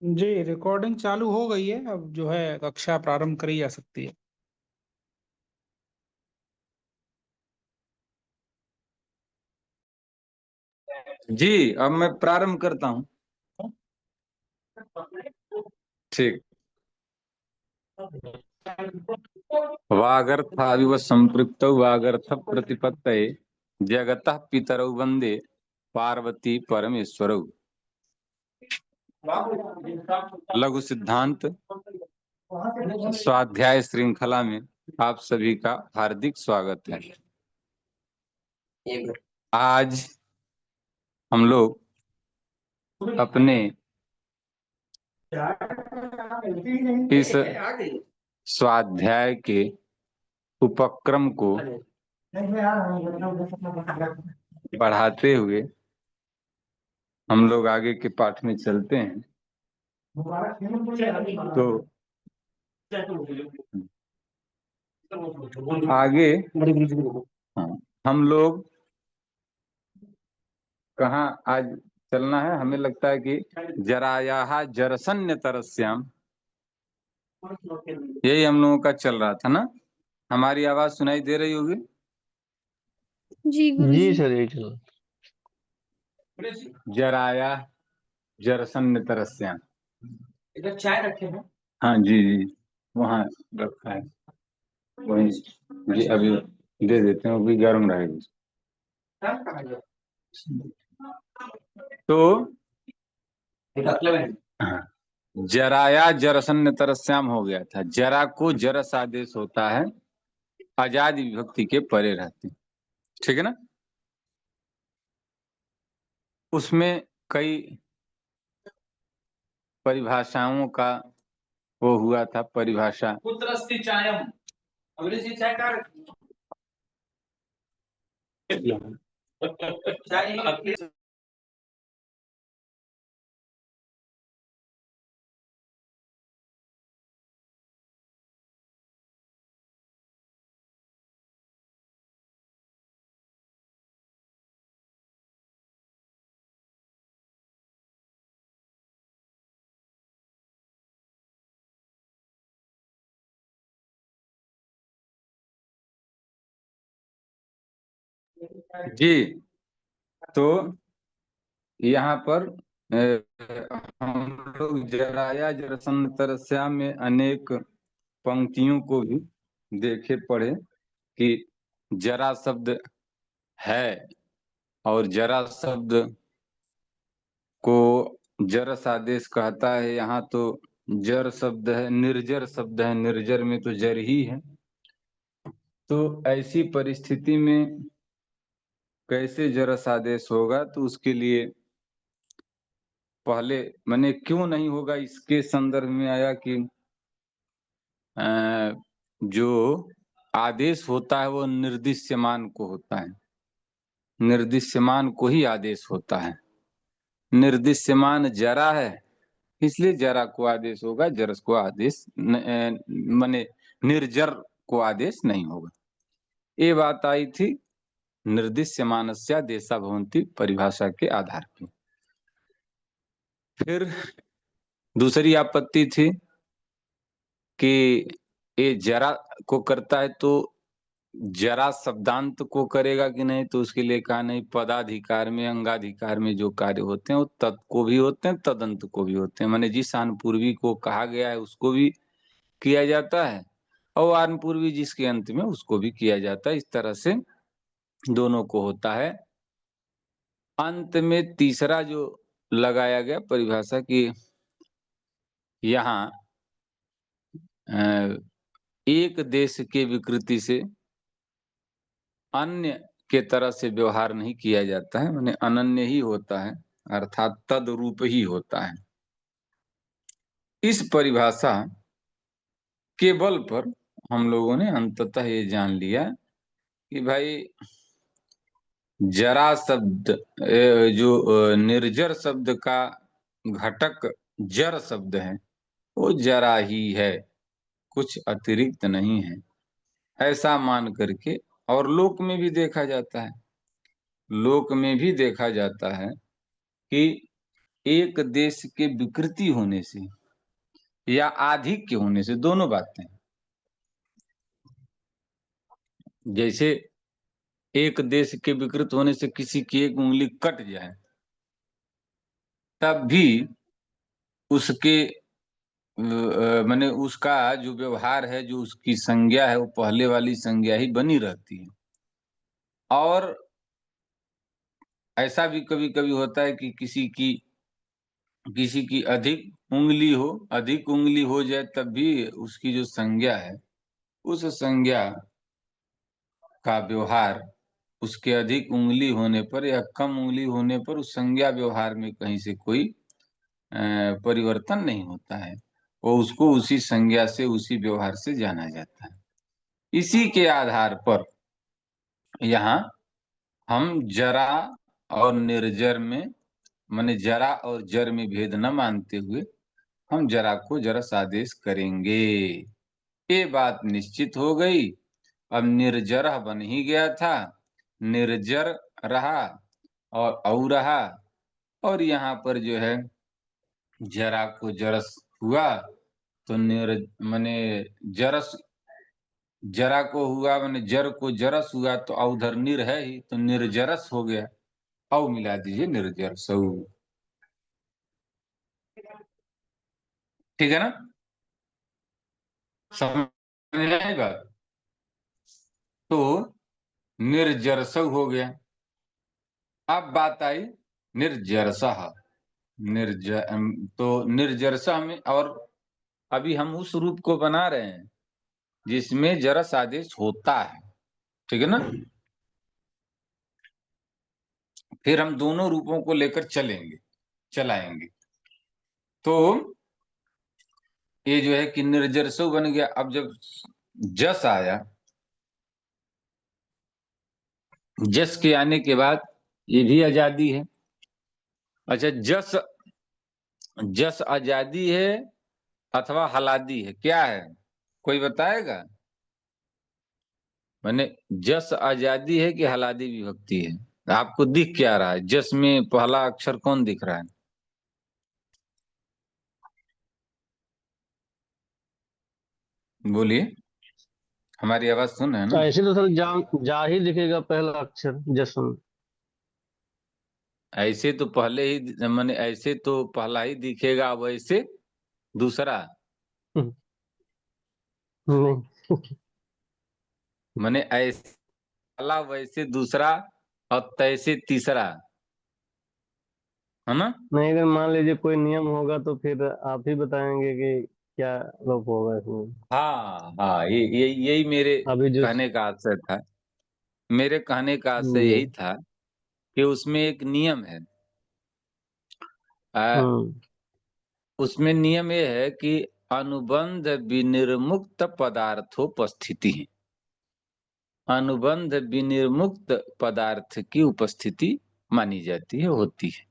जी, recording चालू हो गई है। अब जो है कक्षा प्रारंभ करी जा सकती है। जी, अब मैं प्रारंभ करता हूँ। ठीक। वागर्थाविव संपृक्तौ वागर्थ प्रतिपत्तये जगतः पितरौ वंदे पार्वती परमेश्वरौ। लघु सिद्धांत स्वाध्याय श्रृंखला में आप सभी का हार्दिक स्वागत है। आज हम लोग अपने इस स्वाध्याय के उपक्रम को बढ़ाते हुए हम लोग आगे के पाठ में चलते हैं। तो आगे हाँ, हम लोग कहाँ आज चलना है? हमें लगता है कि जरायाहा जरसन्य तरस्याम, यही हम लोगों का चल रहा था ना। हमारी आवाज सुनाई दे रही होगी? जी जी गुरुजी। सर, यही चलो। जराया जरसन्य तरस्याम। इधर चाय रखे हैं। हाँ जी जी, वहाँ रखा है, वही जी अभी दे देते हैं, वो भी गर्म रहेगी। तो हाँ, जराया जरसन्य तरस्याम हो गया था। जरा को जरस आदेश होता है, आजाद विभक्ति के परे रहते हैं। ठीक है ना। उसमें कई परिभाषाओं का वो हुआ था। परिभाषा पुत्रस्ति चायम, अंग्रेजी चाय का चाय जी। तो यहाँ पर हम लोग जराया जरसन तरस्या में अनेक पंक्तियों को भी देखे पढ़े कि जरा शब्द है और जरा शब्द को जरस आदेश कहता है। यहाँ तो जर शब्द है, निर्जर शब्द है, निर्जर में तो जर ही है। तो ऐसी परिस्थिति में कैसे जरस आदेश होगा? तो उसके लिए पहले मैंने क्यों नहीं होगा इसके संदर्भ में आया कि जो आदेश होता है वो निर्दिश्यमान को होता है, निर्दिश्यमान को ही आदेश होता है। निर्दिश्यमान जरा है, इसलिए जरा को आदेश होगा, जरस को आदेश माने निर्जर को आदेश नहीं होगा। ये बात आई थी निर्दिश्यमानस्य देशा भवन्ति परिभाषा के आधार पर। फिर दूसरी आपत्ति थी कि ये जरा को करता है तो जरा शब्दांत को करेगा कि नहीं। तो उसके लिए कहा नहीं, पदाधिकार में अंगाधिकार में जो कार्य होते हैं वो तत् को भी होते हैं, तदंत को भी होते हैं। माने जिस पूर्वी को कहा गया है उसको भी किया जाता है और पूर्वी जिसके अंत में उसको भी किया जाता है। इस तरह से दोनों को होता है। अंत में तीसरा जो लगाया गया परिभाषा की यहाँ एक देश के विकृति से अन्य के तरह से व्यवहार नहीं किया जाता है, माने अनन्य ही होता है, अर्थात तद्रूप ही होता है। इस परिभाषा के बल पर हम लोगों ने अंततः ये जान लिया कि भाई जरा शब्द जो निर्जर शब्द का घटक जर शब्द है वो जरा ही है, कुछ अतिरिक्त नहीं है। ऐसा मान करके, और लोक में भी देखा जाता है, लोक में भी देखा जाता है कि एक देश के विकृति होने से या आधिक्य होने से, दोनों बातें। जैसे एक देश के विकृत होने से किसी की एक उंगली कट जाए, तब भी उसके माने उसका जो व्यवहार है, जो उसकी संज्ञा है, वो पहले वाली संज्ञा ही बनी रहती है। और ऐसा भी कभी-कभी होता है कि किसी की अधिक उंगली हो जाए, तब भी उसकी जो संज्ञा है, उस संज्ञा का व्यवहार उसके अधिक उंगली होने पर या कम उंगली होने पर उस संज्ञा व्यवहार में कहीं से कोई परिवर्तन नहीं होता है। वो उसको उसी संज्ञा से, उसी व्यवहार से जाना जाता है। इसी के आधार पर यहाँ हम जरा और निर्जर में, माने जरा और जर में भेद न मानते हुए हम जरा को जरस आदेश करेंगे। ये बात निश्चित हो गई। अब निर्जरः बन ही गया था, निर्जर रहा और औ रहा, और यहाँ पर जो है जरा को जरस हुआ तो माने जरस, जरा को हुआ माने जर को जरस हुआ तो उधर निर है ही, तो निर्जरस हो गया। औ मिला दीजिए निर्जरसौ। ठीक है ना, समझ में आई बात? तो निर्जरसौ हो गया। अब बात आई निर्जरसः। तो निर्जरसः में, और अभी हम उस रूप को बना रहे हैं जिसमें जरस आदेश होता है। ठीक है ना, फिर हम दोनों रूपों को लेकर चलाएंगे। तो ये जो है कि निर्जरसो बन गया। अब जब जस आया, जस के आने के बाद ये भी आजादी है। अच्छा, जस आजादी है अथवा हलादी है, क्या है कोई बताएगा? माने जस आजादी है कि हलादी विभक्ति है? आपको दिख क्या रहा है? जस में पहला अक्षर कौन दिख रहा है? बोलिए, हमारी आवाज सुन रहे हैं ना? ऐसे तो सर जा ही दिखेगा पहला अक्षर जश्न। ऐसे तो पहले ही, माने ऐसे तो पहला ही दिखेगा, वैसे दूसरा, नहीं माने ऐसे पहला वैसे दूसरा और तैसे तीसरा, है ना? नहीं, अगर मान लीजिए कोई नियम होगा तो फिर आप ही बताएंगे कि क्या लोग होगा इसमें। हाँ हाँ, यही मेरे अभी जो कहने का आशय था। मेरे कहने का आशय जी। यही था कि उसमें एक नियम है। हम्म। उसमें नियम ये है कि अनुबंध विनिर्मुक्त पदार्थोपस्थिति है। अनुबंध विनिर्मुक्त पदार्थ की उपस्थिति मानी जाती है, होती है।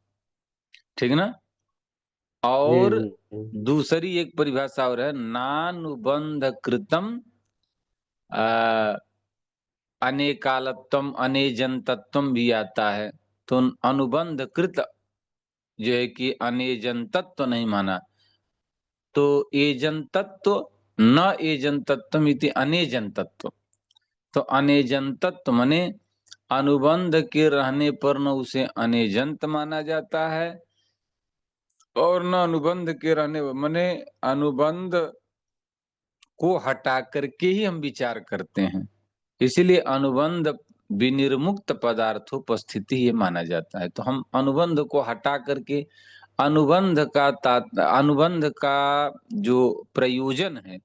ठीक ना? जी और जी। दूसरी एक परिभाषा और है, नानुबंध कृतम अनेकालत्वम अनेजनतत्वम भी आता है। तो अनुबंध कृत जो है कि अनेजन तत्व नहीं माना, तो एजन तत्व न एजन तत्व इति अनेजन तत्व। तो अनेजन तत्व माने अनुबंध के रहने पर न उसे अनेजंत माना जाता है, और न अनुबंध के रहने माने अनुबंध को हटा करके ही हम विचार करते हैं। इसीलिए अनुबंध विनिर्मुक्त पदार्थोपस्थिति ये माना जाता है। तो हम अनुबंध को हटा करके अनुबंध का जो प्रयोजन है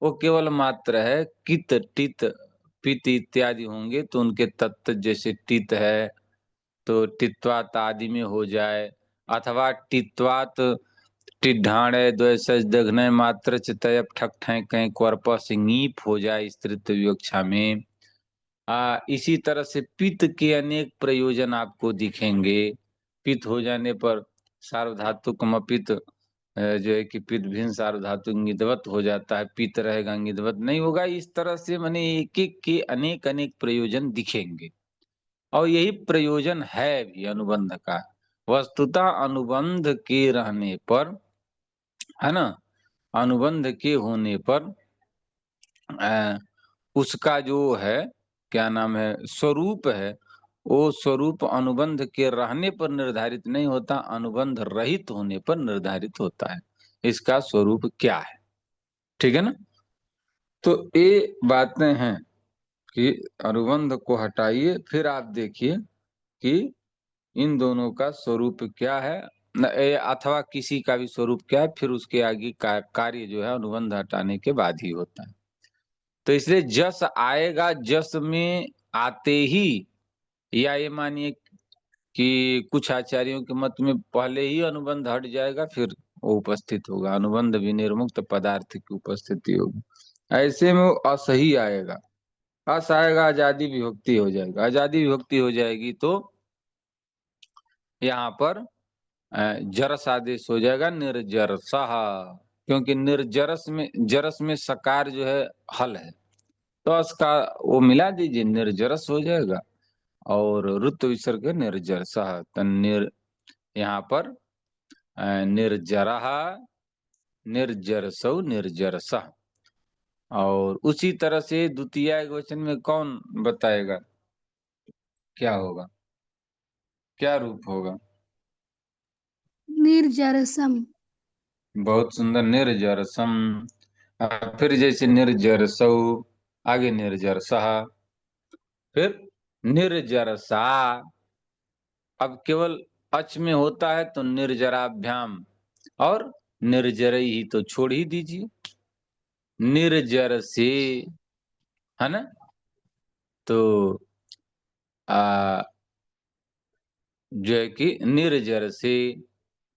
वो केवल मात्र है कित टित पित इत्यादि होंगे तो उनके तत्व, जैसे टित है तो टित्वात आदि में हो जाए, अथवा टित्वात टिड्ढाण द्वैसज दघ्नय मात्र चितयप ठक ठय कहीं क्वर्प सिंगीप हो जाए स्त्रीत्व विवक्षा में। इसी तरह से पित्त के अनेक प्रयोजन आपको दिखेंगे। पित्त हो जाने पर सार्वधातुक मपित जो है कि पित्त भिन्न सार्वधातुक ङितवत हो जाता है, पित्त रहेगा ङितवत नहीं होगा। इस तरह से माने एक एक के अनेक अनेक प्रयोजन दिखेंगे, और यही प्रयोजन है भी अनुबंध का। वस्तुतः अनुबंध के रहने पर, है ना, अनुबंध के होने पर उसका जो है क्या नाम है स्वरूप है, वो स्वरूप अनुबंध के रहने पर निर्धारित नहीं होता, अनुबंध रहित होने पर निर्धारित होता है। इसका स्वरूप क्या है, ठीक है ना। तो ये बातें हैं कि अनुबंध को हटाइए, फिर आप देखिए कि इन दोनों का स्वरूप क्या है, अथवा किसी का भी स्वरूप क्या है, फिर उसके आगे कार्य जो है अनुबंध हटाने के बाद ही होता है। तो इसलिए जस आएगा, जस में आते ही, या ये मानिए कि कुछ आचार्यों के मत में पहले ही अनुबंध हट जाएगा, फिर वो उपस्थित होगा, अनुबंध विनिर्मुक्त पदार्थ की उपस्थिति होगी। ऐसे में वो असही आएगा, अस आएगा, आजादी विभक्ति हो जाएगा, आजादी विभक्ति हो जाएगी तो यहाँ पर जरस आदेश हो जाएगा, निर्जरसः, क्योंकि निर्जरस में, जरस में सकार जो है हल है, तो उसका वो मिला दीजिए, निर्जरस हो जाएगा। और ऋतु विसर्ग निर्जरसः, यहाँ पर निर्जरः, निर्जरसौ, निर्जरसः। और उसी तरह से द्वितीय वचन में कौन बताएगा क्या होगा, क्या रूप होगा? निर्जरसम। बहुत सुंदर, निर्जरसम। फिर जैसे निर्जरसौ, आगे निर्जरसः, फिर निर्जरसा। अब केवल अच में होता है तो निर्जराभ्याम, और निर्जर ही तो छोड़ ही दीजिए, निर्जर से, है ना। तो जो है कि निर्जर से,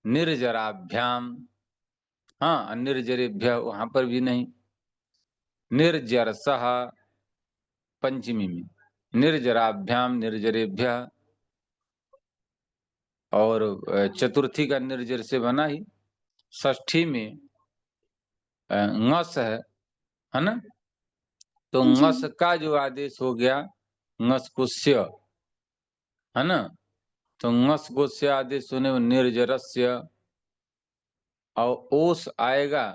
निर्जराभ्याम, हाँ, निर्जरेभ्य वहां पर भी नहीं, निर्जरसः पंचमी में, निर्जराभ्याम, निर्जरेभ्य, और चतुर्थी का निर्जर से बना ही, षष्ठी में ngस है ना। तो जी ngस का जो आदेश हो गया, ngस कुस्य, है ना। तो ngस कुस्य आदेश होने में निर्जरस्य, और ओस आएगा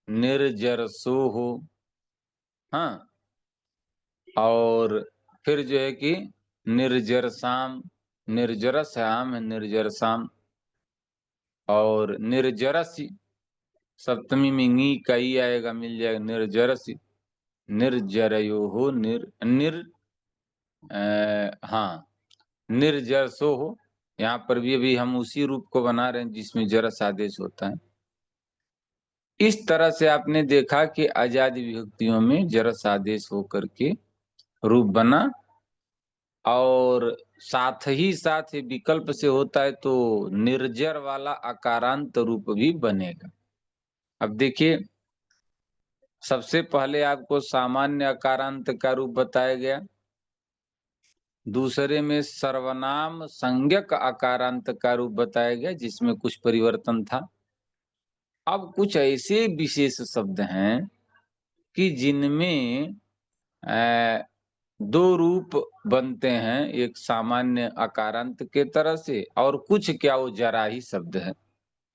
निर्जरसो हो, हाँ। और फिर जो है कि निर्जरसाम, निर्जरस है आम है, निर्जरसाम। और निर्जरसी सप्तमी में नी का ही आएगा, मिल जाएगा, निर्जरसी, निर्जरयो हो, हाँ, निर्जरसो हो। यहाँ पर भी अभी हम उसी रूप को बना रहे हैं जिसमें जरस आदेश होता है। इस तरह से आपने देखा कि आजादी विभक्तियों में जरस आदेश होकर के रूप बना, और साथ ही साथ विकल्प से होता है तो निर्जर वाला आकारांत रूप भी बनेगा। अब देखिए, सबसे पहले आपको सामान्य आकारांत का रूप बताया गया, दूसरे में सर्वनाम संज्ञक आकारांत का रूप बताया गया जिसमें कुछ परिवर्तन था। अब कुछ ऐसे विशेष शब्द हैं कि जिनमें दो रूप बनते हैं, एक सामान्य आकारांत के तरह से, और कुछ क्या वो जरा ही शब्द है,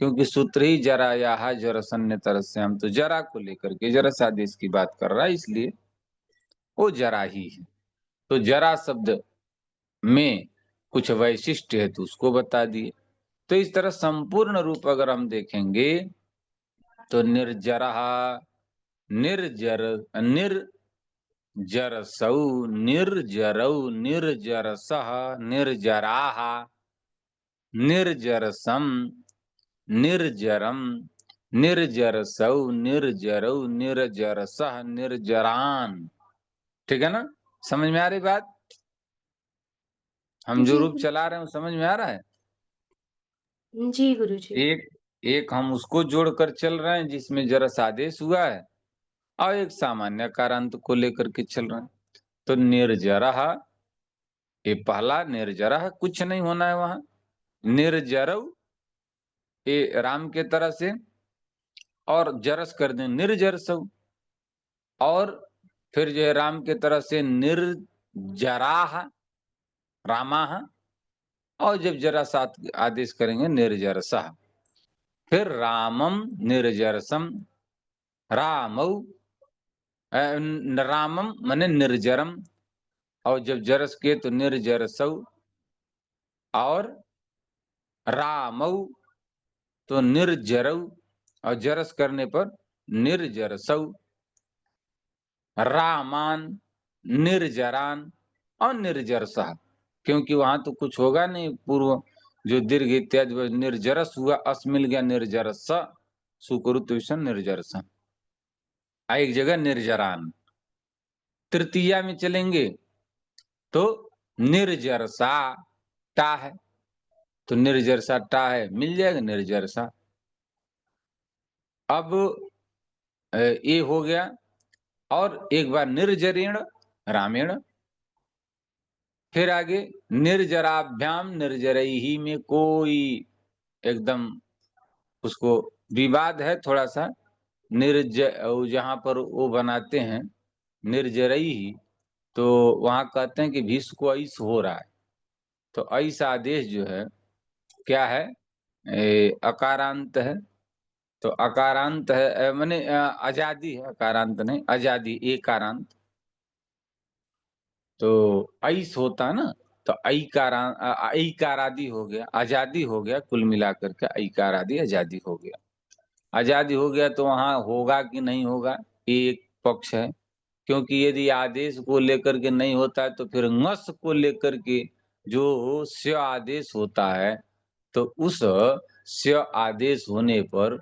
क्योंकि सूत्र ही जरा या जरसन्य तरह से, हम तो जरा को लेकर के जरस आदेश की बात कर रहा है, इसलिए वो जरा ही है। तो जरा शब्द में कुछ वैशिष्ट है तो उसको बता दिए। तो इस तरह संपूर्ण रूप अगर हम देखेंगे तो निर्जरा, निर्जर, निर्जरसौ, निर्जरौ, निर्जरसः, निर्जराः, निर्जरसम, निर्जरम, निर्जरसौ, निर्जरौ, निर्जरसः, निर्जरान। ठीक है ना, समझ में आ रही बात? हम जो जी रूप चला रहे हैं वो समझ में आ रहा है? जी गुरुजी। एक एक हम उसको जोड़कर चल रहे हैं जिसमें जरस आदेश हुआ है, और एक सामान्य कारांत को लेकर के चल रहे हैं। तो निर्जरः, ये पहला निर्जरः, कुछ नहीं होना है वहां, निर्जरौ, ये राम के तरह से, और जरस कर दें निर्जरसौ, और फिर जो है राम के तरह से निर्जराः, रामाः, और जब जरासात आदेश करेंगे निर्जरसा। फिर रामम निर्जरसम, रामौ रामम माने निर्जरम, और जब जरस के तो निर्जरसौ, और रामौ तो निर्जरौ, और जरस करने पर निर्जरसौ, रामान निर्जरान और निर्जरसा, क्योंकि वहां तो कुछ होगा नहीं, पूर्व जो दीर्घ इत्यादि निर्जरस हुआ, अस मिल गया निर्जरस, सुकृत विषम निर्जरसा, एक जगह निर्जरान। तृतीया में चलेंगे तो निर्जरसा टा है, तो निर्जरसा टा है, मिल जाएगा निर्जरसा। अब ये हो गया, और एक बार निर्जरेण रामेण, फिर आगे निर्जराभ्याम निर्जरैही में कोई एकदम उसको विवाद है थोड़ा सा, जहां पर वो बनाते हैं निर्जरैही, तो वहां कहते हैं कि भीष्म को ऐस हो रहा है, तो ऐस आदेश जो है क्या है, अकारांत है, तो अकारांत है माने आजादी है, अकारांत नहीं, आजादी एकारांत, तो ऐस होता है ना, तो ऐकारादि हो गया, आजादी हो गया, कुल मिलाकर के ऐकारादि आजादी हो गया। आजादी हो गया तो वहां होगा कि नहीं होगा, ये एक पक्ष है, क्योंकि यदि आदेश को लेकर के नहीं होता है तो फिर ngस को लेकर के जो स्य आदेश होता है, तो उस स्य आदेश होने पर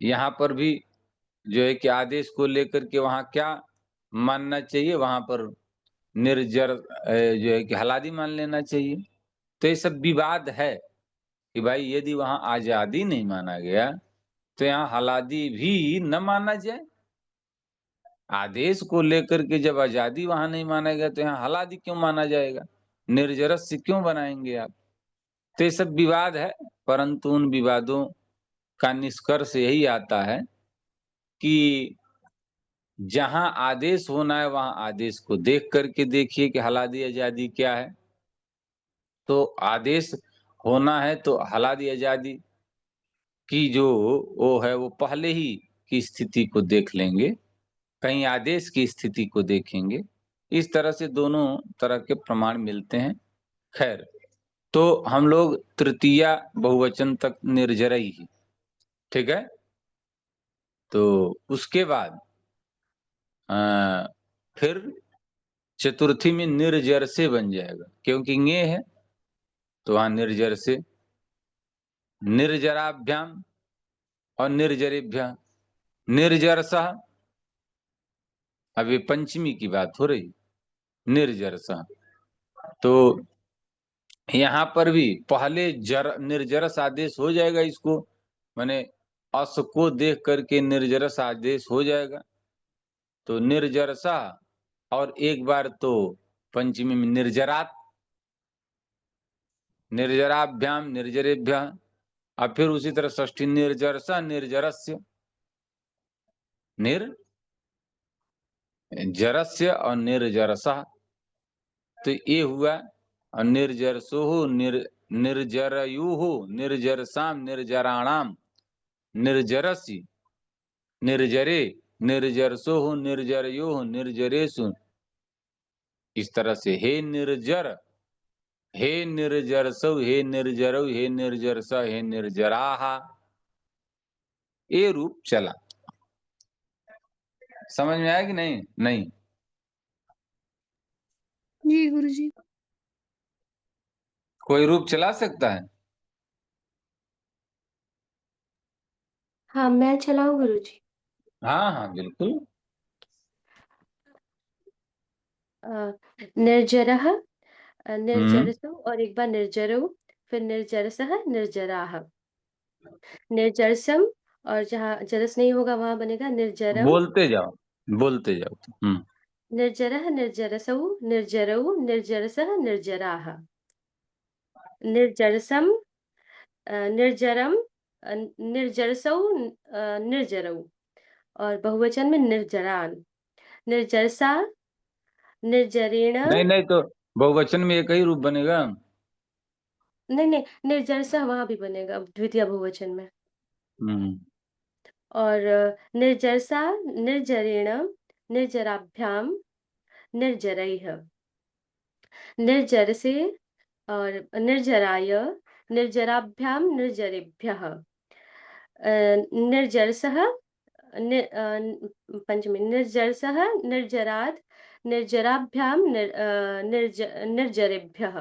यहाँ पर भी जो है कि आदेश को लेकर के वहां क्या मानना चाहिए, वहां पर निर्जर जो है कि हलादी मान लेना चाहिए। तो ये सब विवाद है कि भाई यदि वहां आजादी नहीं माना गया तो यहाँ हलादी भी न माना जाए। आदेश को लेकर के जब आजादी वहां नहीं माना गया तो यहाँ हलादी क्यों माना जाएगा, निर्जरस से क्यों बनाएंगे आप। तो ये सब विवाद है, परंतु उन विवादों का निष्कर्ष यही आता है कि जहां आदेश होना है वहां आदेश को देख करके देखिए कि हलादी आजादी क्या है। तो आदेश होना है तो हलादी आजादी की जो वो है वो पहले ही की स्थिति को देख लेंगे, कहीं आदेश की स्थिति को देखेंगे, इस तरह से दोनों तरह के प्रमाण मिलते हैं। खैर, तो हम लोग तृतीया बहुवचन तक निर्जरई ही, ठीक है। तो उसके बाद फिर चतुर्थी में निर्जर से बन जाएगा, क्योंकि ङे है तो वहां निर्जर से, निर्जराभ्याम और निर्जरेभ्य, निर्जरसा, अभी पंचमी की बात हो रही, निर्जरसा। तो यहाँ पर भी पहले निर्जरस आदेश हो जाएगा, इसको माने अस को देख करके निर्जरस आदेश हो जाएगा, तो निर्जरसा, और एक बार तो पंचमी में निर्जरात, निर्जराभ्याम निर्जरेभ्य, और फिर उसी तरह षष्ठी निर्जरसा निर्जरस्य, निर्जरस्य और निर्जरसा, तो ये हुआ। और निर्जरसोह निर्जरयुः निर्जरसाम निर्जराणाम निर्जरसि निर्जरे निर्जरसोह निर्जरयोः निर्जरेषु, इस तरह से हे निर्जर, हे निर्जरसौ, हे निर्जरौ, हे निर्जरसा, हे निर्जराहा, ये रूप चला। समझ में आया कि नहीं? नहीं जी गुरुजी। कोई रूप चला सकता है? हाँ मैं चलाऊं गुरुजी। हाँ हाँ बिल्कुल। निर्जरः, निर्जरसौ, और एक बार निर्जरौ, फिर निर्जरसः निर्जराः, निर्जरसम, और जहाँ जरस नहीं होगा वहां बनेगा निर्जरम, बोलते जाओ, बोलते जाओ। निर्जरः निर्जरसौ निर्जरौ निर्जरसः निर्जराः, निर्जरसम, निर्जरम, निर्जरसौ, निर्जरौ, और बहुवचन में निर्जरान, निर्जरसा, निर्जरेण, नहीं नहीं, तो बहुवचन में एक ही रूप बनेगा। नहीं नहीं, निर्जरसः वहां भी बनेगा द्वितीय बहुवचन में। हम्म और निर्जरसा, निर्जरेण, निर्जराभ्याम, निर्जरैः, निर्जरसे और निर्जराय, निर्जराभ्याम, निर्जरेभ्यः, निर्जरसः, पंचमी निर्जरसः, निर्जरात्, निर्जराभ्याम, निर्जरेभ्यः,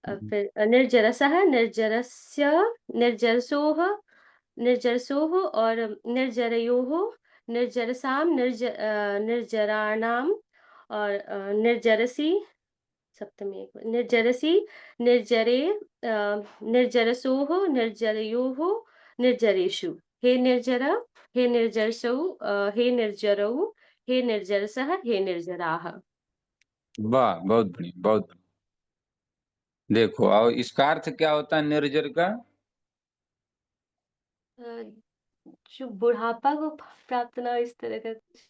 फिर निर्जरसः, निर्जरस्य, निर्जरसोः, निर्जरसोः और निर्जरयोः, निर्जरसां, निर्जराणाम और निर्जरसी, सप्तमी एक निर्जरसी, निर्जरे, निर्जरसोः, निर्जरयोः, निर्जरेषु, हे निर्जर, हे निर्जरसौ, हे निर्जरौ, हे निर्जरसः, हे निर्जराः। वाह, बहुत बढ़िया, बहुत बढ़िया। देखो, और इसका अर्थ क्या होता है निर्जर का? अ, जो बुढ़ापा को प्राप्त ना, इस तरह का कुछ।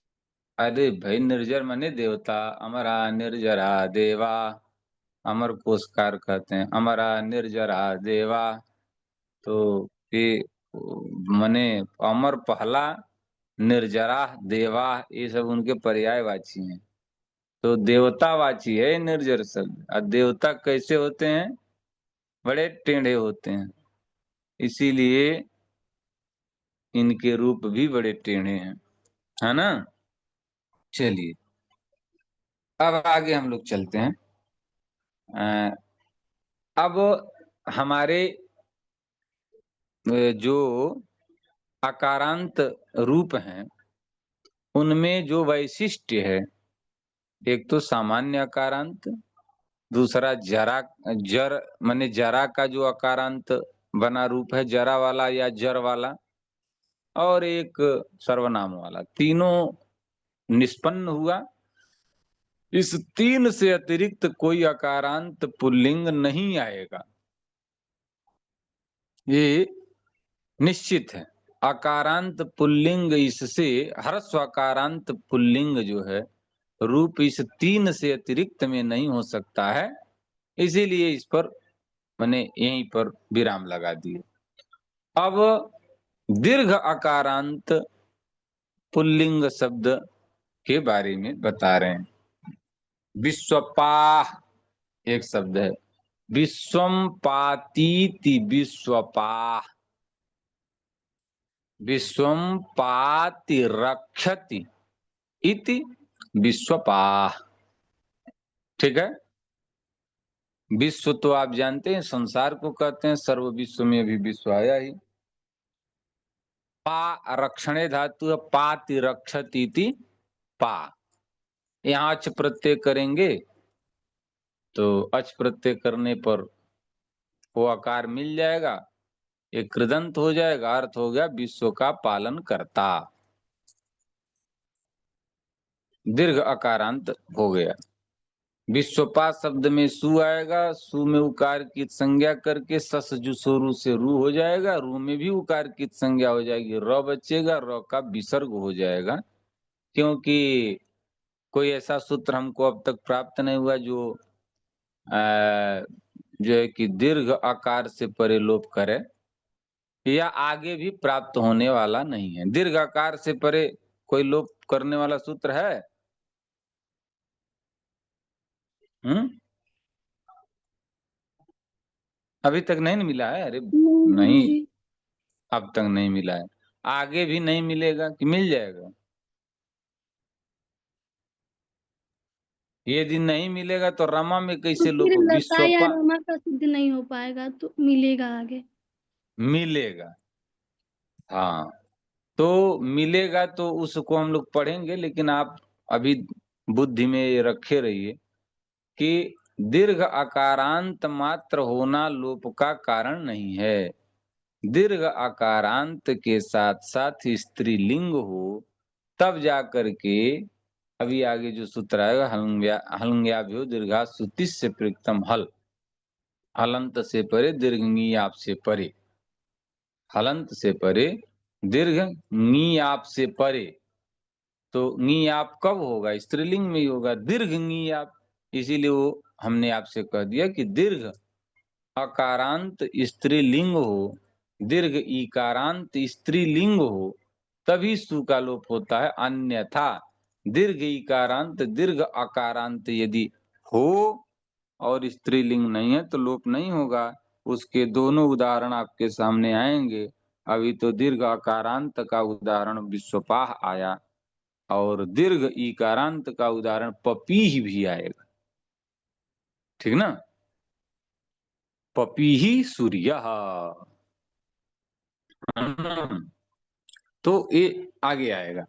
अरे भाई, निर्जर माने देवता। अमरा निर्जरा देवा, अमर कोशकार कहते हैं, अमरा निर्जरा देवा। तो ये मने अमर पहला, निर्जरा देवा, ये सब उनके पर्यायवाची हैं। तो देवतावाची है निर्जर शब्द। और देवता कैसे होते हैं? बड़े टेढ़े होते हैं, इसीलिए इनके रूप भी बड़े टेढ़े हैं, है ना। चलिए, अब आगे हम लोग चलते हैं। अब हमारे जो आकारांत रूप हैं उनमें जो वैशिष्ट्य है, एक तो सामान्य आकारांत, दूसरा जरा, जर माने जरा का जो आकारांत बना रूप है, जरा वाला या जर वाला, और एक सर्वनाम वाला। तीनों निष्पन्न हुआ। इस तीन से अतिरिक्त कोई आकारांत पुल्लिंग नहीं आएगा, ये निश्चित है। आकारांत पुल्लिंग इससे, ह्रस्व आकारांत पुल्लिंग जो है रूप, इस तीन से अतिरिक्त में नहीं हो सकता है। इसीलिए इस पर मैंने यहीं पर विराम लगा दिए। अब दीर्घ आकारांत पुल्लिंग शब्द के बारे में बता रहे हैं। विश्वपाह एक शब्द है, विश्वम पातीति विश्वपाह, विश्वम पाति रक्षति इति विश्वपाह। ठीक है। विश्व तो आप जानते हैं संसार को कहते हैं, सर्व विश्व में भी विश्व आया ही। पा रक्षणे धातु है, पाति रक्षति इति पा। यहाँ अच प्रत्यय करेंगे तो अच प्रत्यय करने पर वो आकार मिल जाएगा, एक कृदंत हो जाएगा, अर्थ हो गया विश्व का पालन करता। दीर्घ आकारांत हो गया। विश्वपा शब्द में सु आएगा, सु में उकार की संज्ञा करके सस जुसोरु से रू हो जाएगा, रू में भी उकार की संज्ञा हो जाएगी, र बचेगा, र का विसर्ग हो जाएगा। क्योंकि कोई ऐसा सूत्र हमको अब तक प्राप्त नहीं हुआ जो है कि दीर्घ आकार से परे लोप करे, या आगे भी प्राप्त होने वाला नहीं है। दीर्घ आकार से परे कोई लोप करने वाला सूत्र है? अभी तक नहीं मिला है। अरे नहीं, अब तक नहीं मिला है, आगे भी नहीं मिलेगा कि मिल जाएगा? ये दिन नहीं मिलेगा तो रमा में कैसे तो लोप? फिर लता या विश्वपा रमा का सिद्ध नहीं हो पाएगा, तो मिलेगा आगे। मिलेगा, हाँ। तो मिलेगा तो उसको हम लोग पढ़ेंगे, लेकिन आप अभी बुद्धि में ये रखे रहिए कि दीर्घ आकारांत मात्र होना लोप का कारण नहीं है। दीर्घ आकारांत के साथ साथ स्त्रीलिंग हो, तब जाकर के अभी आगे जो सूत्र आएगा, हलंग्याभ्यो दीर्घा सुतिस से प्रयुक्तम हल, हलंत से परे दीर्घ नी आप से परे, हलंत से परे दीर्घ नी आप से परे। तो नी आप कब होगा? स्त्रीलिंग में ही होगा, दीर्घ नी आप। इसीलिए वो हमने आपसे कह दिया कि दीर्घ अकारांत स्त्रीलिंग हो, दीर्घ ईकारांत स्त्रीलिंग हो, तभी सु का लोप होता है, अन्यथा दीर्घ ईकारांत दीर्घ अकारांत यदि हो और स्त्रीलिंग नहीं है तो लोप नहीं होगा। उसके दोनों उदाहरण आपके सामने आएंगे। अभी तो दीर्घ अकारांत का उदाहरण विश्वपाह आया और दीर्घ ईकारांत का उदाहरण पपीह भी आएगा, ठीक ना। पपीही सूर्य, तो ये आगे आएगा।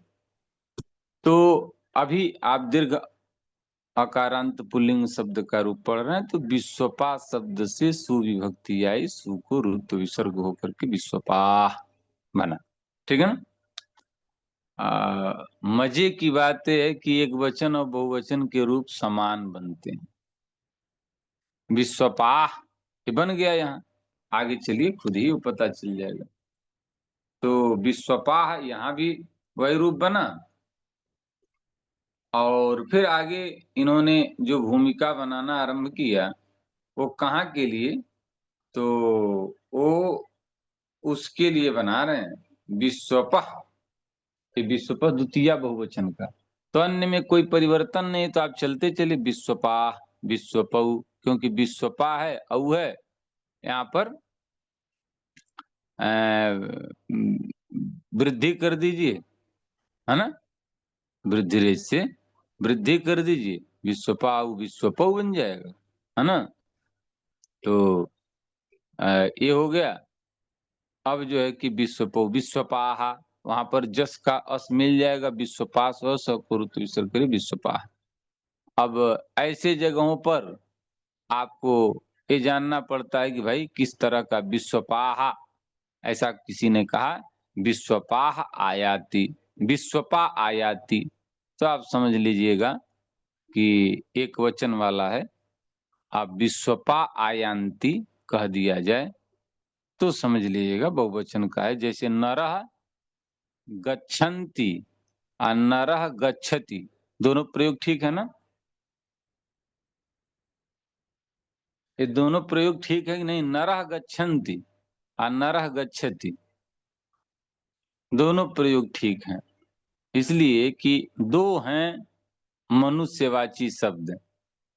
तो अभी आप दीर्घ अकारांत पुल्लिंग शब्द का रूप पढ़ रहे हैं, तो विश्वपा शब्द से सुविभक्ति आई, सु को रुत्व विसर्ग होकर के विश्वपाह बना, ठीक है ना। मजे की बात है कि एक वचन और बहुवचन के रूप समान बनते हैं। विश्वपाह ये बन गया यहाँ, आगे चलिए खुद ही वो पता चल जाएगा। तो विश्वपाह यहाँ भी वही रूप बना और फिर आगे इन्होंने जो भूमिका बनाना आरंभ किया वो कहाँ के लिए, तो वो उसके लिए बना रहे हैं विश्वपह, विश्वपह द्वितीय बहुवचन का। तो अन्य में कोई परिवर्तन नहीं, तो आप चलते चले विश्वपाह विश्वपऊ, क्योंकि विश्वपा है औ है यहाँ पर वृद्धि कर दीजिए, है ना, वृद्धि रेख से वृद्धि कर दीजिए, विश्वपाऊ विश्वपऊ बन जाएगा, है ना। तो ये हो गया। अब जो है कि विश्वपऊ विश्वपाह, वहां पर जस का अस मिल जाएगा, विश्वपास और विसर्ग विश्वपाह। अब ऐसे जगहों पर आपको ये जानना पड़ता है कि भाई किस तरह का विश्वपाह, ऐसा किसी ने कहा विश्वपाह आयाति, विश्वपा आयाति, तो आप समझ लीजिएगा कि एक वचन वाला है। आप विश्वपा आयांति कह दिया जाए तो समझ लीजिएगा बहुवचन का है। जैसे नरः गच्छन्ति और नरः गच्छति, दोनों प्रयोग ठीक है ना, ये दोनों प्रयोग ठीक है कि नहीं। नरः गच्छन्ति और नरः गच्छति, दोनों प्रयोग ठीक हैं, इसलिए कि दो हैं मनुष्यवाची शब्द।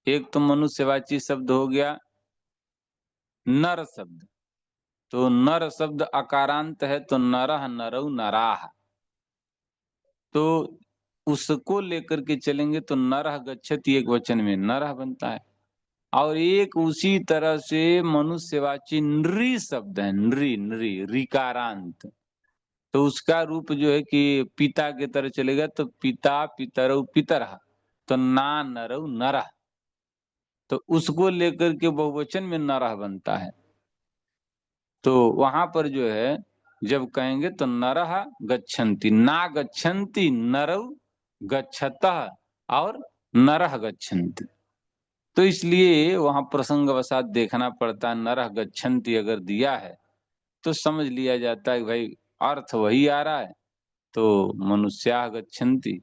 एक तो मनुष्यवाची शब्द हो गया नर शब्द, तो नर शब्द अकारांत है, तो नरः नरौ नराः, तो उसको लेकर के चलेंगे तो नरः गच्छति एक वचन में नरः बनता है। और एक उसी तरह से मनुष्यवाची नृ शब्द है, नृ नृ ऋकारांत, तो उसका रूप जो है कि पिता की तरह चलेगा, तो पिता पितरौ पितरः, तो ना नरौ नरः, तो उसको लेकर के बहुवचन में नरः बनता है। तो वहां पर जो है जब कहेंगे तो नरः गच्छन्ति, ना गच्छन्ति नरौ गच्छतः और नरः गच्छन्ति, तो इसलिए वहां प्रसंगवशात देखना पड़ता है। नरः गच्छन्ति अगर दिया है तो समझ लिया जाता है कि भाई अर्थ वही आ रहा है, तो मनुष्याः गच्छन्ति,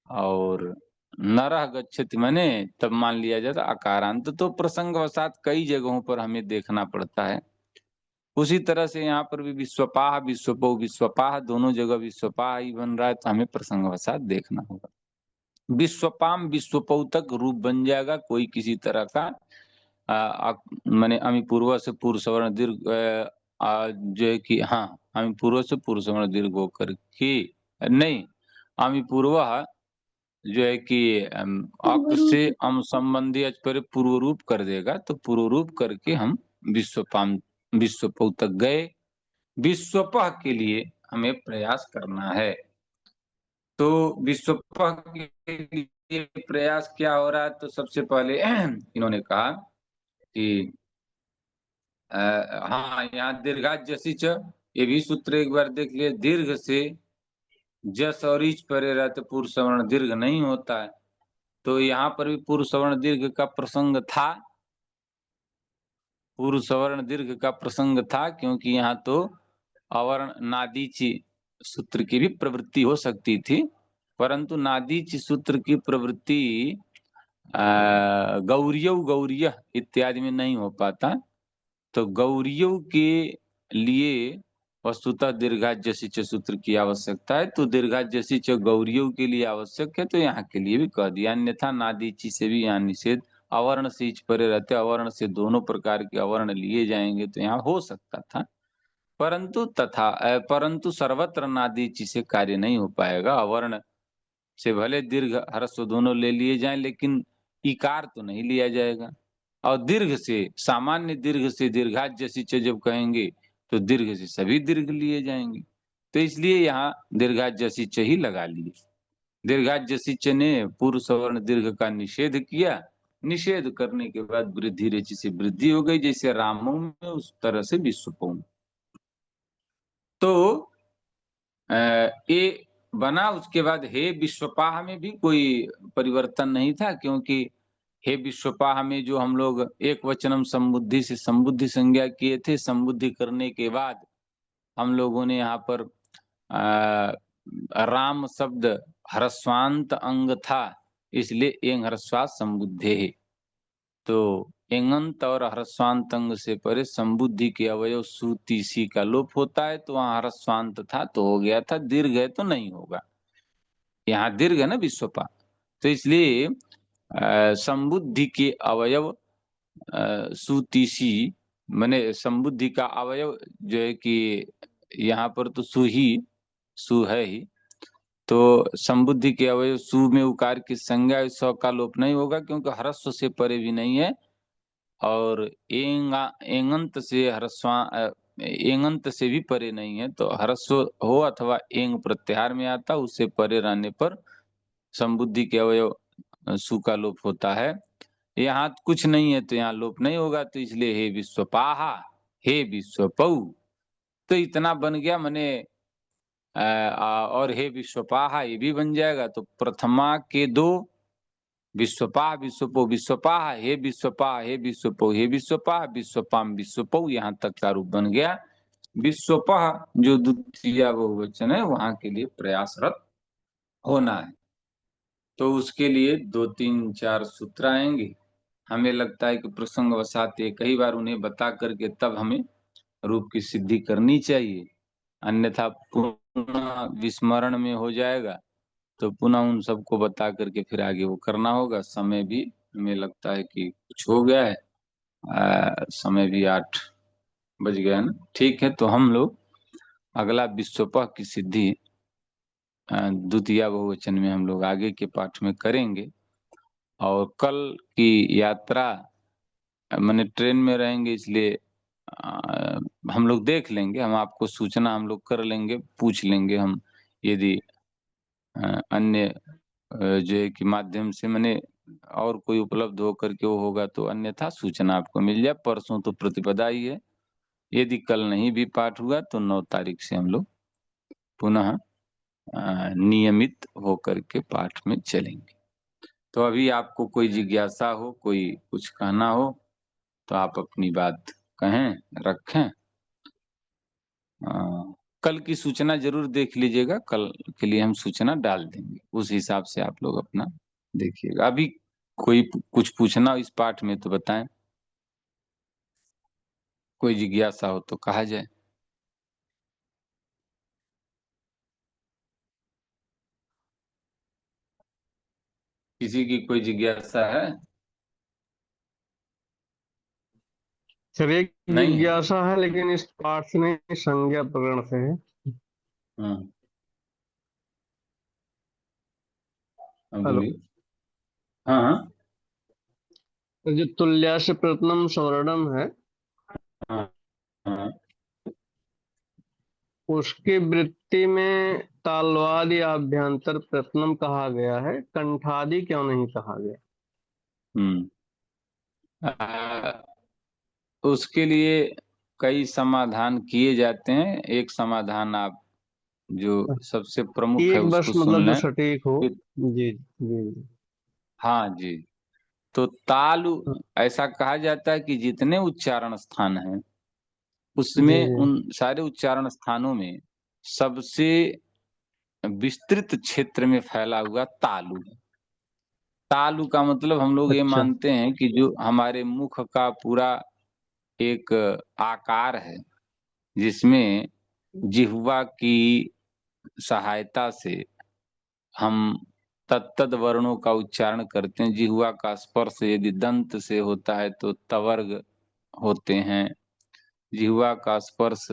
और नरः गच्छति माने तब मान लिया जाता अकारांत। तो प्रसंगवशात कई जगहों पर हमें देखना पड़ता है। उसी तरह से यहाँ पर भी विश्वपाह विश्वपौ विश्वपाह, दोनों जगह विश्वपाह ही बन रहा है, तो हमें प्रसंगवशात देखना होगा। विश्वपाम विश्वपौ तक रूप बन जाएगा, कोई किसी तरह का माने अमी पूर्व से पूर्व सवर्ण दीर्घ जो है कि हाँ अमी पूर्व से पूर्व सवर्ण दीर्घ होकर के नहीं, अमी पूर्व जो है कि अक से अम संबंधी अच पर पूर्व रूप कर देगा, तो पूर्व रूप करके हम विश्वपाम विश्वपौ तक गए। विश्वपह के लिए हमें प्रयास करना है। तो विश्वपह के लिए प्रयास क्या हो रहा है, तो सबसे पहले इन्होंने कहा कि हाँ यहाँ दीर्घात जसी च, ये भी सूत्र एक बार देख लिए। दीर्घ से जस और इच परे रहते पूर्व सवर्ण दीर्घ नहीं होता है, तो यहाँ पर भी पूर्व सवर्ण दीर्घ का प्रसंग था, पूर्व सवर्ण दीर्घ का प्रसंग था, क्योंकि यहाँ तो अवर्ण नादीची सूत्र की भी प्रवृत्ति हो सकती थी, परंतु नादीची सूत्र की प्रवृत्ति गौरियौ गौरिय इत्यादि में नहीं हो पाता, तो गौरियौ के लिए वस्तुतः दीर्घाज्यसी च सूत्र की आवश्यकता है, तो दीर्घाज्यसी च गौरियौ के लिए आवश्यक है, तो यहाँ के लिए भी कह दिया। अन्यथा नादीची से भी यहाँ निषेध, अवर्ण से इच परे रहते, अवर्ण से दोनों प्रकार के अवर्ण लिए जाएंगे तो यहाँ हो सकता था, परंतु सर्वत्र नादीची से कार्य नहीं हो पाएगा। अवर्ण से भले दीर्घ ह्रस्व दोनों ले लिए जाएं, लेकिन इकार तो नहीं लिया जाएगा। और दीर्घ से, सामान्य दीर्घ से दीर्घाज्यसी च जब कहेंगे तो दीर्घ से सभी दीर्घ लिए जाएंगे, तो इसलिए यहाँ दीर्घाज्यसी च ही लगा लिए। दीर्घाज्यसी च ने पूर्व सवर्ण दीर्घ का निषेध किया, निषेध करने के बाद वृद्धि रेचि से वृद्धि हो गई, जैसे रामों में उस तरह से विश्वपौ में। तो ये बना, उसके बाद हे विश्वपाह में भी कोई परिवर्तन नहीं था, क्योंकि हे विश्वपाह में जो हम लोग एक वचनम संबुद्धि से संबुद्धि संज्ञा किए थे, संबुद्धि करने के बाद हम लोगों ने यहाँ पर राम शब्द ह्रस्वांत अंग था, इसलिए एंग ह्रस्वात संबुद्धे है। तो एंगंत और ह्रस्वांत अंग से परे संबुद्धि के अवयव सु तीसी का लोप होता है, तो वहां ह्रस्वांत था तो हो गया था, दीर्घ है तो नहीं होगा। यहाँ दीर्घ है ना विश्वपा, तो इसलिए संबुद्धि के अवयव सुतीसी, माने संबुद्धि का अवयव जो है कि यहाँ पर तो सु है ही, तो संबुद्धि के अवयव सु में उकार की संज्ञा स का लोप नहीं होगा, क्योंकि ह्रस्व से परे भी नहीं है, और एंगंत से एंगंत से भी परे नहीं है, तो ह्रस्व हो अथवा एंग प्रत्याहार में आता, उससे परे रहने पर संबुद्धि के अवयव सु का लोप होता है। यहाँ कुछ नहीं है तो यहाँ लोप नहीं होगा, तो इसलिए हे विश्वपाहा, हे विश्वपौ, तो इतना बन गया। मने और हे विश्वपाहा ये भी बन जाएगा, तो प्रथमा के दो, विश्वपाह विश्वपौ, विश्वपाह हे विश्वपाह, हे विश्वपौ, हे विश्वपाह, विश्वपाम विश्वपौ, यहाँ तक का रूप बन गया। विश्वपाह जो द्वितीय बहुवचन है वहां के लिए प्रयासरत होना है, तो उसके लिए 2 3 4 सूत्र आएंगे। हमें लगता है कि प्रसंगवशात एक ही बार उन्हें बता करके तब हमें रूप की सिद्धि करनी चाहिए, अन्यथा पुनः विस्मरण में हो जाएगा, तो पुनः उन सबको बता करके फिर आगे वो करना होगा। समय भी हमें लगता है कि कुछ हो गया है, समय भी 8 बज गया ना। ठीक है, तो हम लोग अगला विश्वपह की सिद्धि द्वितीय बहुवचन में हम लोग आगे के पाठ में करेंगे। और कल की यात्रा मैंने ट्रेन में रहेंगे, इसलिए हम लोग देख लेंगे, हम आपको सूचना हम लोग कर लेंगे, पूछ लेंगे हम, यदि अन्य जो है कि माध्यम से मैंने और कोई उपलब्ध होकर के वो होगा तो अन्यथा सूचना आपको मिल जाए। परसों तो प्रतिपदा ही है, यदि कल नहीं भी पाठ हुआ तो 9 तारीख से हम लोग पुनः नियमित होकर के पाठ में चलेंगे। तो अभी आपको कोई जिज्ञासा हो, कोई कुछ कहना हो, तो आप अपनी बात कहें, रखें। कल की सूचना जरूर देख लीजिएगा, कल के लिए हम सूचना डाल देंगे, उस हिसाब से आप लोग अपना देखिएगा। अभी कोई कुछ पूछना हो इस पाठ में तो बताएं, कोई जिज्ञासा हो तो कहा जाए। किसी की कोई जिज्ञासा है? सर एक नहीं है? जिज्ञासा है, लेकिन इस पाठ से नहीं, संज्ञा प्रकरण से है। हाँ, हेलो, बोलिए। हाँ हाँ जो तुल्या से प्रथम स्वर्णम है, हाँ हाँ। उसकी वृत्ति में तालवाद या अभ्यंतर प्रथम कहा गया है, कंठादि क्यों नहीं कहा गया? उसके लिए कई समाधान किए जाते हैं। एक समाधान आप जो सबसे प्रमुख है एक बस उसको मतलब सुन जो लें। सटीक हो। फिर जी जी जी। हाँ जी, तो तालु ऐसा कहा जाता है कि जितने उच्चारण स्थान हैं जी उसमें, जी। उन सारे उच्चारण स्थानों में सबसे विस्तृत क्षेत्र में फैला हुआ तालु है। तालु का मतलब हम लोग ये अच्छा। मानते हैं कि जो हमारे मुख का पूरा एक आकार है, जिसमें जिह्वा की सहायता से हम तत्तद वर्णों का उच्चारण करते हैं। जिह्वा का स्पर्श यदि दंत से होता है तो तवर्ग होते हैं। जिह्वा का स्पर्श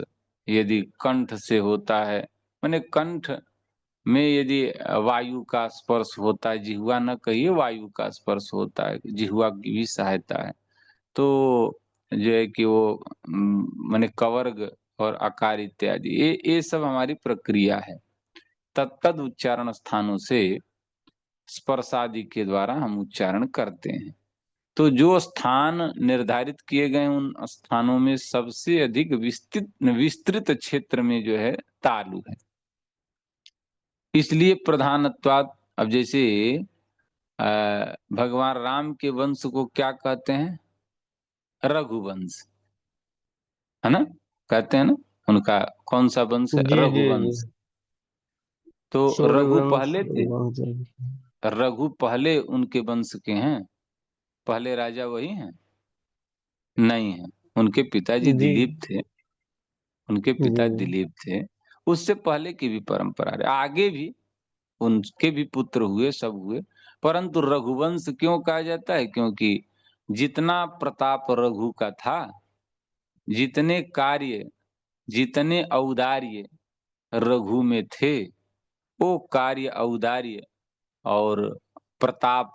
यदि कंठ से होता है, माने कंठ में यदि वायु का स्पर्श होता है, जिह्वा न कहिए वायु का स्पर्श होता है, जिह्वा की भी सहायता है, तो जो है कि वो माने कवर्ग और अकार इत्यादि ये सब हमारी प्रक्रिया है। तत्तद उच्चारण स्थानों से स्पर्शादि के द्वारा हम उच्चारण करते हैं। तो जो स्थान निर्धारित किए गए उन स्थानों में सबसे अधिक विस्तृत विस्तृत क्षेत्र में जो है तालु है। इसलिए प्रधानत्वात्, अब जैसे भगवान राम के वंश को क्या कहते हैं? रघुवंश, है ना? कहते हैं ना, उनका कौन सा वंश है? जी जी जी। रघुवंश। तो रघु सूर्यवंश पहले थे, रघुवंश। रघु पहले उनके वंश के हैं, पहले राजा वही हैं? नहीं है, उनके पिताजी जी दिलीप थे, उनके जी। पिता दिलीप थे। उससे पहले की भी परंपरा रही, आगे भी उनके भी पुत्र हुए, सब हुए, परंतु रघुवंश क्यों कहा जाता है? क्योंकि जितना प्रताप रघु का था, जितने कार्य, जितने औदार्य रघु में थे, वो कार्य, औदार्य और प्रताप,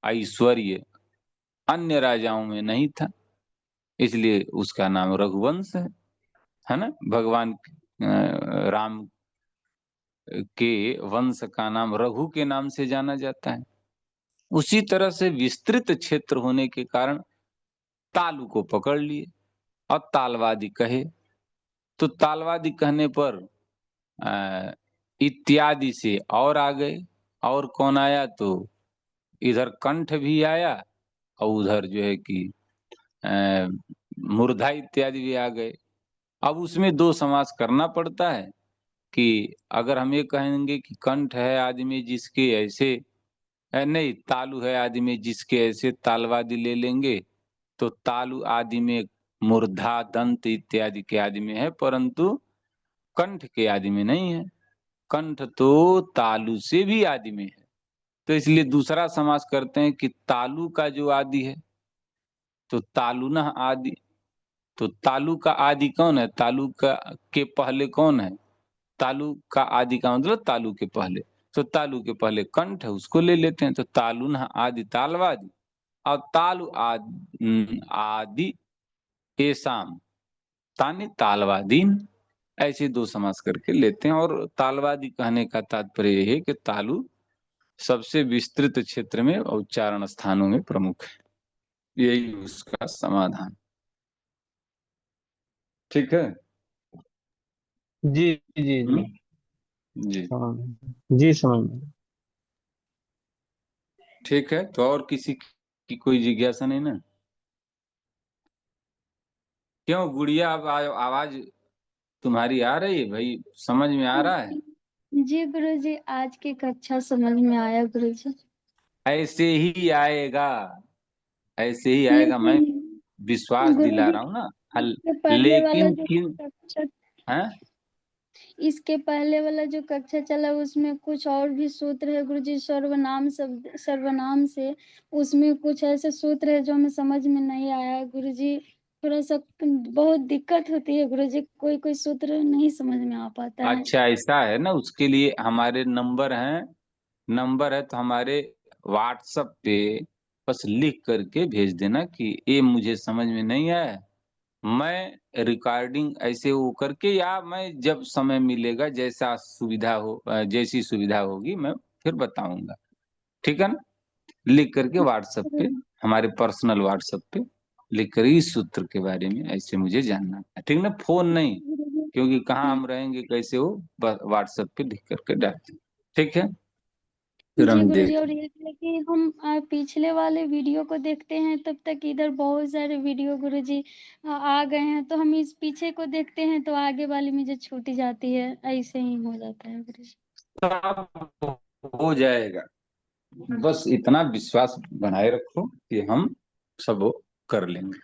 ऐश्वर्य अन्य राजाओं में नहीं था, इसलिए उसका नाम रघुवंश है ना? भगवान राम के वंश का नाम रघु के नाम से जाना जाता है। उसी तरह से विस्तृत क्षेत्र होने के कारण तालु को पकड़ लिए और तालवादी कहे। तो तालवादी कहने पर इत्यादि से और आ गए, और कौन आया? तो इधर कंठ भी आया और उधर जो है कि अ, मूर्धा इत्यादि भी आ गए। अब उसमें दो समास करना पड़ता है कि अगर हम ये कहेंगे कि कंठ है आदमी जिसके ऐसे, नहीं, तालु है आदमी जिसके ऐसे, तालवादी ले लेंगे तो तालु आदि में मूर्धा, दंत इत्यादि के आदि में है, परंतु कंठ के आदि में नहीं है। कंठ तो तालु से भी आदि में है, तो इसलिए दूसरा समास करते हैं कि तालु का जो आदि है, तो तालुनः आदि। तो तालु का आदि कौन है? तालु का के पहले कौन है? तालु का आदि का मतलब तालु के पहले, तो तालु के पहले कंठ है, उसको ले लेते हैं। तो तालुनः आदि तालवादी और तालु आदि आदि एसाम तानि तालवादीन, ऐसे दो समास करके लेते हैं। और तालवादी कहने का तात्पर्य यह है कि तालु सबसे विस्तृत क्षेत्र में और उच्चारण स्थानों में प्रमुख है, यही उसका समाधान। ठीक है? जी जी जी। जी हाँ जी, समझ में। ठीक है। तो और किसी की कोई जिज्ञासा नहीं ना? क्यों गुड़िया, अब आवाज तुम्हारी आ रही है भाई, समझ में आ रहा है? जी गुरुजी, आज की कक्षा समझ में आया गुरुजी। ऐसे ही आएगा, ऐसे ही आएगा, मैं लेकिन विश्वास दिला गुरुजी, रहा हूँ ना। इसके पहले वाला लेकिन जो किन कक्षा है? इसके पहले वाला जो कक्षा चला उसमें कुछ और भी सूत्र है गुरुजी, सर्वनाम शब्द, सर्वनाम से उसमें कुछ ऐसे सूत्र है जो हमें समझ में नहीं आया गुरुजी। थोड़ा सा बहुत दिक्कत होती है गुरुजी, कोई कोई सूत्र नहीं समझ में आ पाता है। अच्छा, ऐसा है ना, उसके लिए हमारे नंबर हैं, नंबर है तो हमारे व्हाट्सएप पे बस लिख करके भेज देना कि ये मुझे समझ में नहीं आया, मैं रिकॉर्डिंग ऐसे वो करके, या मैं जब समय मिलेगा, जैसा सुविधा हो, जैसी सुविधा होगी मैं फिर बताऊंगा। ठीक है ना? लिख करके व्हाट्सएप पे, हमारे पर्सनल व्हाट्सएप पे लिख कर इस सूत्र के बारे में ऐसे मुझे जानना है। ठीक ना? फोन नहीं, क्योंकि कहाँ हम रहेंगे, कैसे हो, व्हाट्सएप पे लिख करके डाल दें। ठीक है? फिर जी हम गुरुजी, देख। और ये है कि हम पिछले वाले वीडियो को देखते हैं तब तक इधर बहुत सारे वीडियो गुरुजी आ गए हैं, तो हम इस पीछे को देखते हैं तो आगे वाली में जो छूट जाती है, ऐसे ही हो जाता है गुरुजी। सब हो जाएगा, बस इतना विश्वास बनाए रखो कि हम सब कर लेंगे।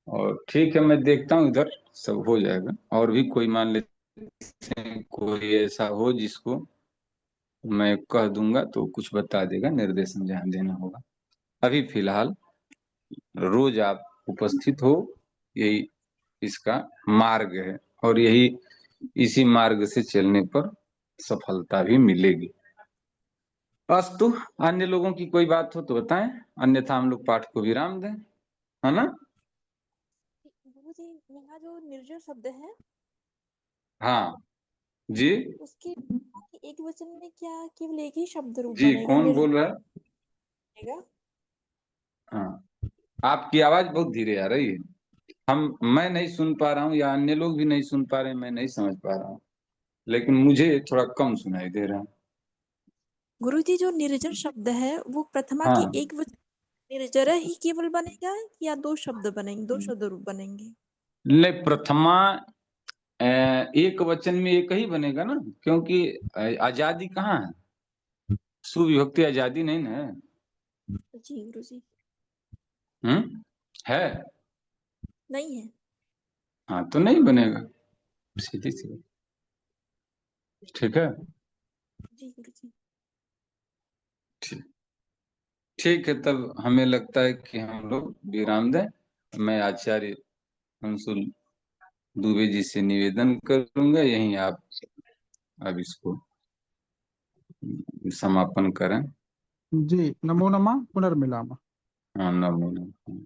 और ठीक है, मैं देखता हूँ इधर सब हो जाएगा। और भी कोई मान लेते हैं, कोई ऐसा हो जिसको मैं कह दूंगा तो कुछ बता देगा, निर्देशन जहाँ देना होगा। अभी फिलहाल रोज आप उपस्थित हो, यही इसका मार्ग है, और यही इसी मार्ग से चलने पर सफलता भी मिलेगी। अस्तु, अन्य लोगों की कोई बात हो तो बताएं, अन्यथा हम लोग पाठ को विराम दें, है ना? गुरुजी, यहाँ जो निर्जर शब्द है हाँ जी। उसके एक वचन में क्या केवल एक ही शब्द रूप जी, बनेगा? कौन बोल रहा है? बनेगा? हाँ, आपकी आवाज बहुत धीरे आ रही है। मैं नहीं सुन पा रहा हूँ, या अन्य लोग भी नहीं सुन पा रहे हैं, मैं नहीं समझ पा रहा हूँ, लेकिन मुझे थोड़ा कम सुनाई दे रहा है। गुरुजी, जो निर्जर शब्द है वो प्रथमा हाँ, की एक वचन निर्जर ही केवल बनेगा या दो शब्द बनेंगे, दो शब्द रूप बनेंगे? ले प्रथमा एक वचन में एक ही बनेगा ना, क्योंकि आजादी कहाँ है? सुविभक्ति आजादी नहीं ना है। जी गुरुजी। है? नहीं है। हाँ, तो नहीं बनेगा, सीधी सी बात। ठीक है, जी गुरुजी। ठीक ठीक है, तब हमें लगता है कि हम लोग विराम दें। मैं आचार्य अंशुल दुबे जी से निवेदन करूंगा, यहीं आप अब इसको समापन करें। जी, नमो नमः, पुनर्मिलामः। हाँ, नमो नमः।